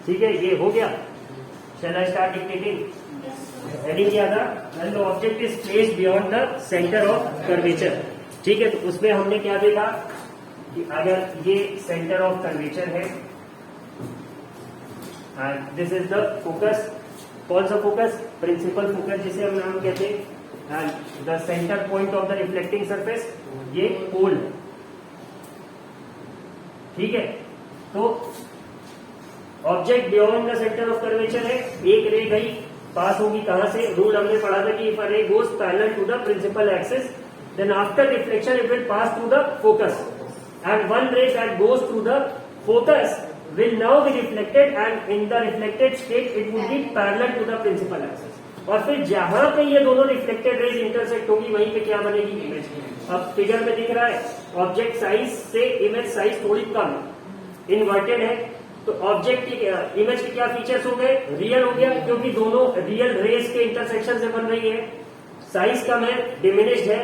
ठीक है, ये हो गया। शैल आई स्टार्ट डिक्टेटिंग? हेडिंग क्या था? When the object is placed beyond the centre of curvature. ठीक है, तो उसमें हमने क्या देखा कि अगर ये सेंटर ऑफ कर्वेचर है and this is the focus, कौन सा फोकस? प्रिंसिपल फोकस जिसे हम नाम कहते हैं, and the centre point of the reflecting surface ये पोल। ठीक है, तो object beyond the centre of curvature है, एक रे गई पास होगी कहां से? रूल हमने पढ़ा था कि if a ray goes parallel to the principal axis then after reflection it will pass through the focus and one ray that goes through the focus will now be reflected and in the reflected state it would be parallel to the principal axis। और फिर जहां पे ये दोनों reflected raise intersect होगी वहीं पे क्या बनेगी? इमेज। अब फिगर में दिख रहा है ऑब्जेक्ट साइज से इमेज साइज थोड़ी कम इन्वर्टेड है, तो ऑब्जेक्ट की इमेज के क्या फीचर्स हो गए? रियल हो गया, क्योंकि दोनों रियल रेज के इंटरसेक्शन से बन रही है। साइज कम है, डिमिनिश्ड है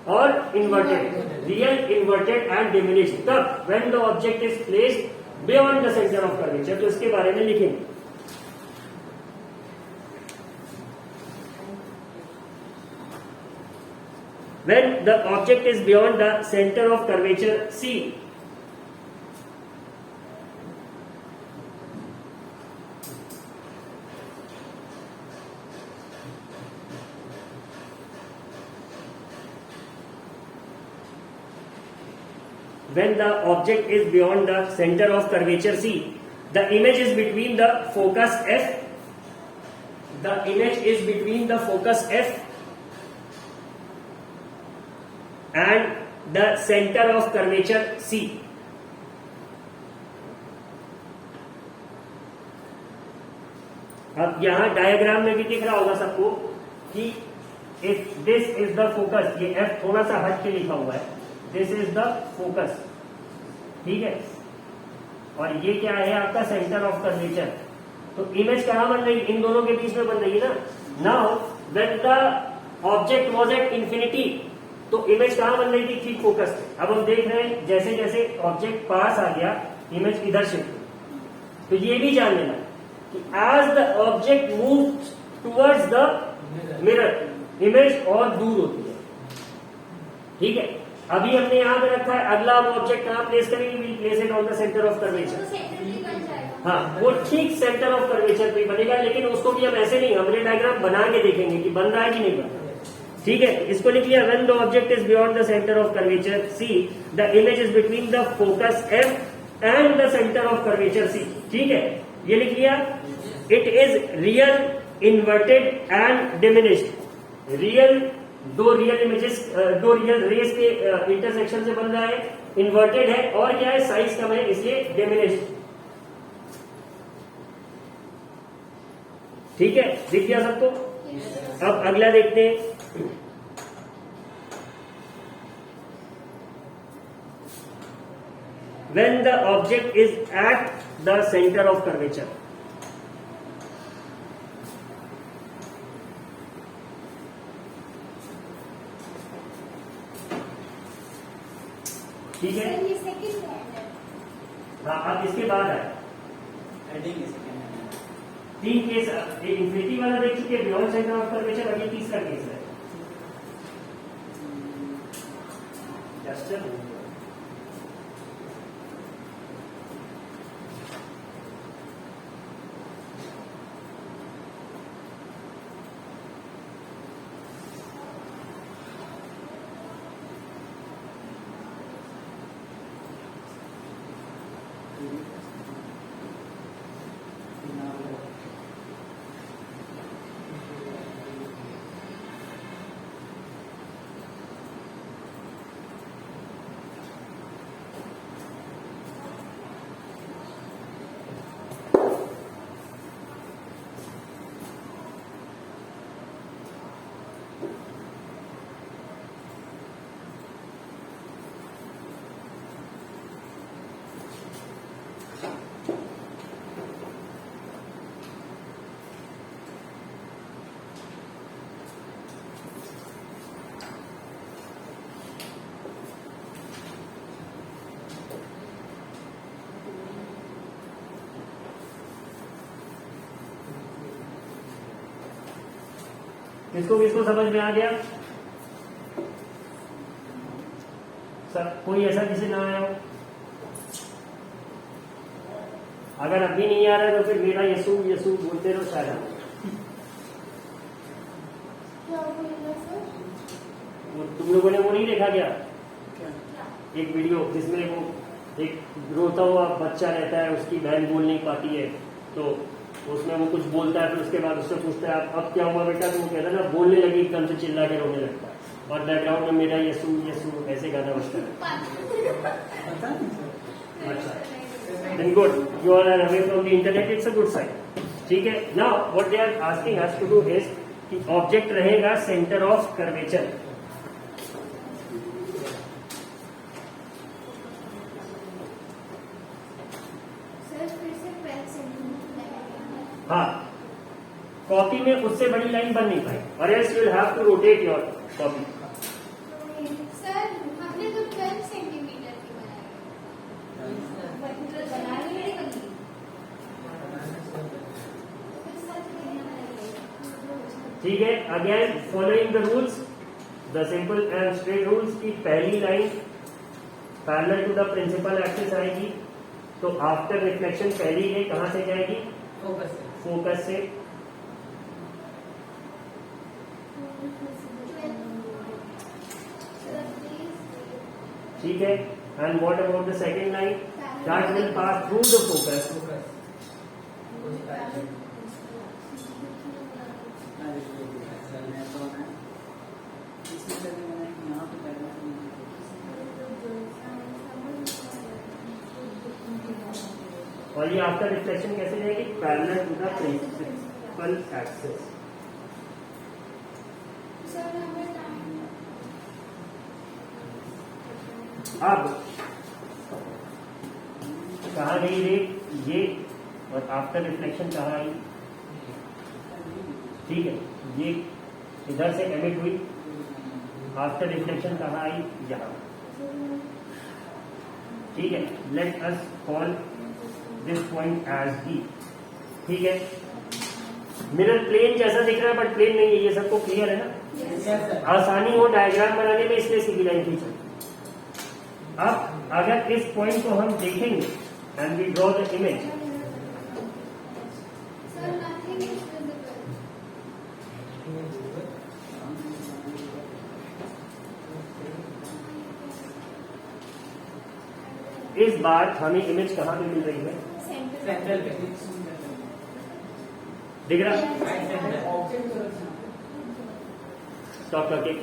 और inverted, real inverted and diminished. तब when the object is placed beyond the centre of curvature, तो इसके बारे में लिखेंगे। When the object is beyond the center of curvature C, when the object is beyond the center of curvature C, the image is between the focus F, the image is between the focus F and the center of curvature C। अब यहां diagram में भी दिख रहा होगा सबको कि if this is the focus, ये F थोड़ा सा हट के लिखा हुआ है, दिस इज द फोकस। ठीक है, और ये क्या है? आपका सेंटर ऑफ कर्वेचर। तो इमेज कहां बन रही? इन दोनों के बीच में बन रही है ना। Now when the object was at infinity, तो इमेज कहां बन रही थी? ठीक फोकस पे। अब हम देख रहे हैं जैसे जैसे ऑब्जेक्ट पास आ गया इमेज इधर शिफ्ट। तो ये भी जान लेना कि as the object move towards the mirror, image और दूर होती है। ठीक है, अभी हमने यहां पे रखा है, अगला हम ऑब्जेक्ट कहां प्लेस करेंगे? We place it on the centre of curvature. हाँ, वो ठीक सेंटर ऑफ कर्वेचर पे बनेगा, लेकिन उसको भी हम ऐसे नहीं, हमने डायग्राम बना के देखेंगे कि बन रहा है कि नहीं बन रहा है। ठीक है, इसको लिख लिया। When the object is beyond the centre of curvature C, the image is between the focus F and the centre of curvature C. ठीक है, ये लिख लिया। It is real, inverted and diminished. Real, दो रियल इमेजेस, दो real rays के intersection से बन रहा है, इन्वर्टेड है और क्या है? साइज कम है, इसलिए डिमिनिश्ड। ठीक है, दिख गया सबको? अब अगला देखते हैं। When the object is at the center of curvature, ठीक है। हाँ, अब इसके बाद है तीन केस। इंफिनिटी वाला देख चुके, बियॉन्ड सेंटर ऑफ कर्वेचर। अभी तीसरा केस है जस्ट किसको किसको समझ में आ गया? सब कोई ऐसा जिसे ना आया हो? अगर अभी नहीं आ रहा है तो फिर मेरा यसू यसू बोलते रहो, शायद आ वो तुम लोगों ने वो नहीं देखा क्या? एक वीडियो जिसमें वो एक रोता हुआ बच्चा रहता है, उसकी बहन बोल नहीं पाती है, तो उसमें वो कुछ बोलता है, फिर उसके बाद उससे पूछता है अब क्या हुआ बेटा, तो वो कहता है ना बोलने लगी, एकदम से चिल्ला के रोने लगता है, और बैकग्राउंड में मेरा यसू यसू ऐसे गाना बजता है। अच्छा, then good, you are away from the internet, it's a good sign. ठीक है, now what they are asking us to do is कि ऑब्जेक्ट रहेगा सेंटर ऑफ कर्वेचर। हाँ, कॉपी में उससे बड़ी लाइन बन नहीं पाई, और else you will have to rotate your copy. Sir हमने तो 12 सेंटीमीटर की बनाई है। ठीक है, again following the rules, the simple and straight rules की पहली line parallel to the principal axis आएगी, तो आफ्टर रिफ्लेक्शन पहली रे कहां से जाएगी? फोकस से। ठीक है, and what about the second line? That will pass through the focus. और ये आफ्टर रिफ्लेक्शन कैसे जाएगी? Parallel to the principal axis. अब कहाँ गई रे ये, और आफ्टर रिफ्लेक्शन कहाँ आई? ठीक है, ये इधर से एमिट हुई, आफ्टर रिफ्लेक्शन कहाँ आई? यहाँ। ठीक है, let us call this point as B. ठीक है, मिरर प्लेन जैसा दिख रहा है बट प्लेन नहीं है, ये सबको क्लियर है ना? yes, आसानी हो डायग्राम बनाने में, इसलिए सीधी लाइन खींचो। अब अगर इस पॉइंट को हम देखेंगे and we draw the image, इस बार हमें इमेज कहाँ पे मिल रही है? सेंट्रल पे दिख रहा? स्टॉप करके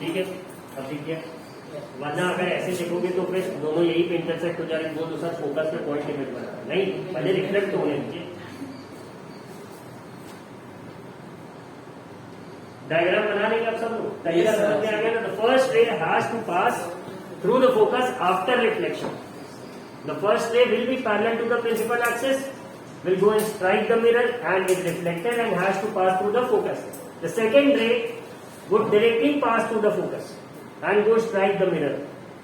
ठीक है, अब ठीक है, वरना अगर ऐसे देखोगे तो फिर दोनों यही पे इंटरसेक्ट हो जाएंगे, वो दूसरा फोकस पे पॉइंट इमेज बना नहीं, पहले रिफ्लेक्ट होने दीजिए। डायग्राम बना लेंगे आप सब लोग, तरीका समझ में आ गया ना? The first ray has to pass through the focus after reflection. The first ray will be parallel to the principal axis, will go and strike the mirror and is reflected and has to pass through the focus. The second ray would directly pass through the focus and go strike the mirror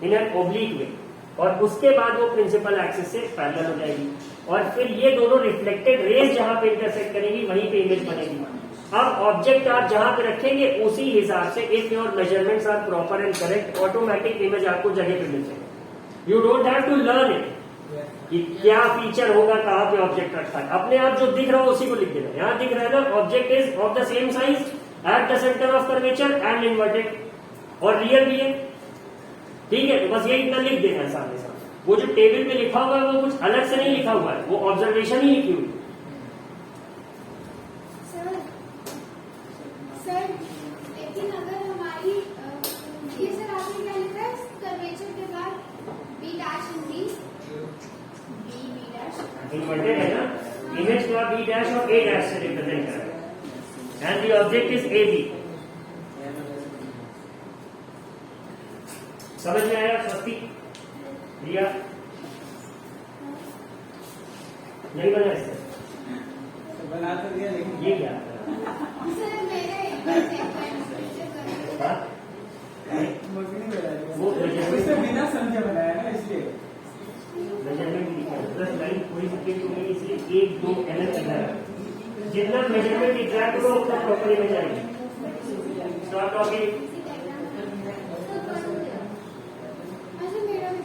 in an oblique way, और उसके बाद वो principal axis से parallel हो जाएगी, और फिर ये दोनों रिफ्लेक्टेड रेज जहां पे इंटरसेक्ट करेगी वहीं पे इमेज बनेगी। अब ऑब्जेक्ट आप जहां पे रखेंगे उसी हिसाब से, if your measurements are proper and correct, automatic image आपको जगह पे मिल जाएगी। You don't have to learn it कि क्या फीचर होगा, कहाँ पे ऑब्जेक्ट रखा है, अपने आप जो दिख रहा हो उसी को लिख देना। यहाँ दिख रहा है ना, object is of the same size eight the centre of curvature and inverted, और रियल भी है। ठीक है, तो बस ये इतना लिख देना है सामने सामने। वो जो टेबल पे लिखा हुआ है वो कुछ अलग से नहीं लिखा हुआ है, वो ऑब्जर्वेशन ही लिखी हुई। सर लेकिन अगर हमारी ये सर आपने क्या लिखा है कर्वेचर के बाद B dash and B. B dash. Inverted है ना, इमेज को आप बी डैश और ए डैश से रिप्रेजेंट कर रहे हैं and the object is A B. समझ में आया स्वस्ति? रिया नहीं बना इससे? बना तो दिया लेकिन ये क्या? सर मेरा एक बार चेक करें। हाँ? मुझे नहीं बनाया वो उससे बिना समझे बनाया ना इसलिए मेजरमेंट प्लस लाइन पूरी सब्जेक्ट हो गई, इसलिए 1 2 एलएन चल रहा है। जितना मेजरमेंट एग्जैक्ट होगा उतना प्रॉपर्ली में जाएगी। Start talking. अच्छा मेरा भी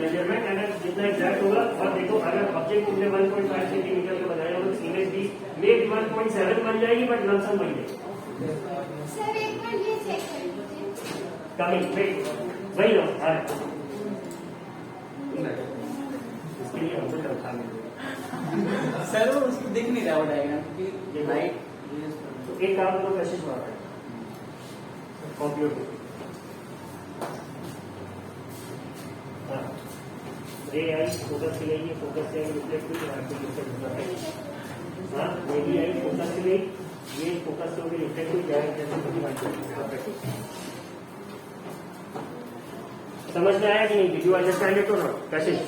मेजरमेंट एंड जितना एग्जैक्ट होगा, और देखो अगर ऑब्जेक्ट तुमने 1.5 सेंटीमीटर का बनाया होगा तो इमेज भी मे 1.7 बन जाएगी, बट लमसम बन जाएगी। सर एक बार ये चेक कर लीजिए। कमिंग वेट वही लो आ रहा। इसके लिए हमको रखा है। सर वो उसको दिख नहीं रहा वो डायग्राम क्योंकि देखो। लाइट तो एक काम करो, कशिश मार रहा है कंप्यूटर। हाँ रे आई फोकस से गई, फोकस से रिफ्लेक्ट हुई, यहाँ पे रिफ्लेक्ट हुआ है। हाँ ये भी आई फोकस से गई, ये फोकस से होगी रिफ्लेक्ट हुई, जाए जैसे समझ में आया कि नहीं? डिड यू अंडरस्टैंड इट और नॉट? कशिश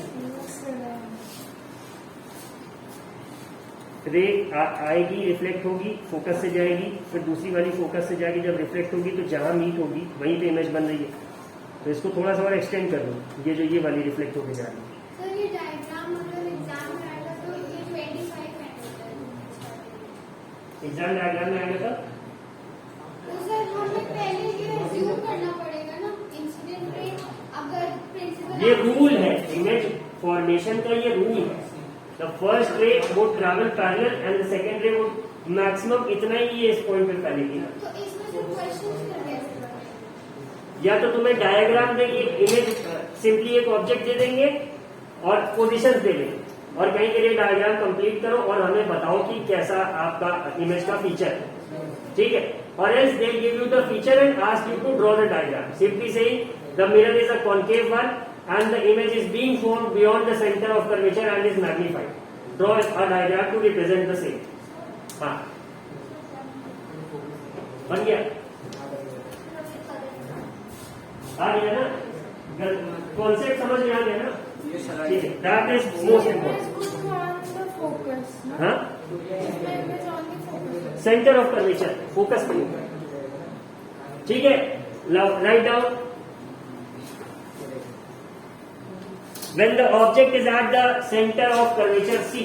रे आएगी, रिफ्लेक्ट होगी, फोकस से जाएगी, फिर दूसरी वाली फोकस से जाएगी, जब रिफ्लेक्ट होगी तो जहां मीट होगी वहीं पे इमेज बन रही है। तो इसको थोड़ा सा और एक्सटेंड कर दो, ये जो ये वाली रिफ्लेक्ट होकर जा रही है। सर ये डायग्राम अगर एग्जाम में आएगा तो ये 25 एग्जाम डायग्राम में आएगा तब तो सर हमें पहले ये अज्यूम करना पड़ेगा ना इंसिडेंट रे अगर प्रिंसिपल ये रूल है, इमेज फॉर्मेशन का ये रूल है। द फर्स्ट रे would travel parallel and the second रे वुड मैक्सिमम इतना ही ये इस पॉइंट पे फैलेगी। तो इसमें से क्वेश्चंस कर कैसे या तो तुम्हें डायग्राम देंगे, इमेज सिंपली एक ऑब्जेक्ट दे देंगे और पोजीशंस दे देंगे, और कहीं के लिए डायग्राम कंप्लीट करो और हमें बताओ कि कैसा आपका इमेज का फीचर है, ठीक है? और else they give you the feature and ask you to draw the diagram. Simply saying the mirror is a concave one and the image is being formed beyond the center of curvature and is magnified. Draw a diagram to represent the same. हाँ बन गया? आ गया ना? Concept समझ में आ गया ना? ठीक है, that is most important. हाँ? Center of curvature, focus पे, ठीक है? Write down. When the object is at the center of curvature C,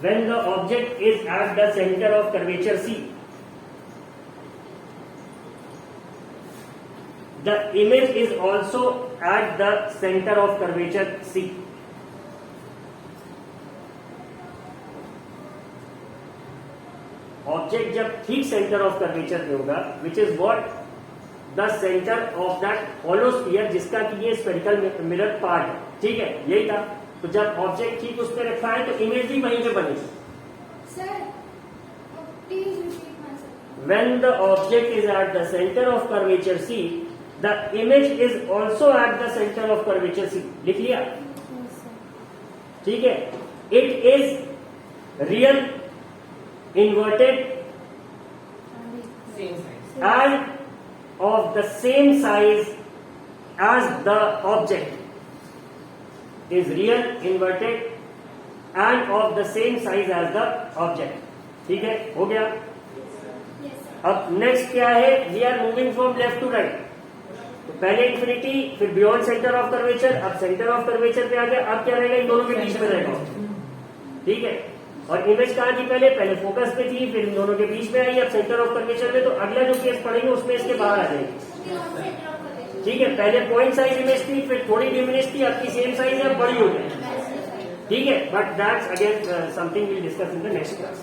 when the object is at the center of curvature C, the image is also at the center of curvature C. Object जब ठीक center of curvature पे होगा, which is what? The centre of that hollow sphere, जिसका कि ये spherical mirror part है, ठीक है? यही था। तो जब ऑब्जेक्ट ठीक उस पर रखा है तो इमेज भी वहीं पे बनेगी। Sir please repeat my sir. When the object is at the centre of curvature C, the image is also at the centre of curvature C. लिख लिया? ठीक है। It is real, inverted and of the same size as the object, is real, inverted and of the same size as the object. ठीक है, हो गया? अब next क्या है? We are moving from left to right. तो पहले infinity, फिर बियॉन्ड सेंटर ऑफ कर्वेचर, अब सेंटर ऑफ कर्वेचर पे आ गया। अब क्या रहेगा? इन दोनों के बीच में रहेगा, ठीक है? और इमेज कहाँ थी? पहले फोकस पे थी, फिर इन दोनों के बीच में आई, अब सेंटर ऑफ कर्वेचर में। तो अगला जो केस पढ़ेंगे उसमें इसके बाहर आ जाएगी, ठीक है? पहले पॉइंट साइज इमेज थी, फिर थोड़ी डिमिनिश थी, अब की सेम साइज है, अब बड़ी हो गई, ठीक है? But that's again something will discuss in the next class.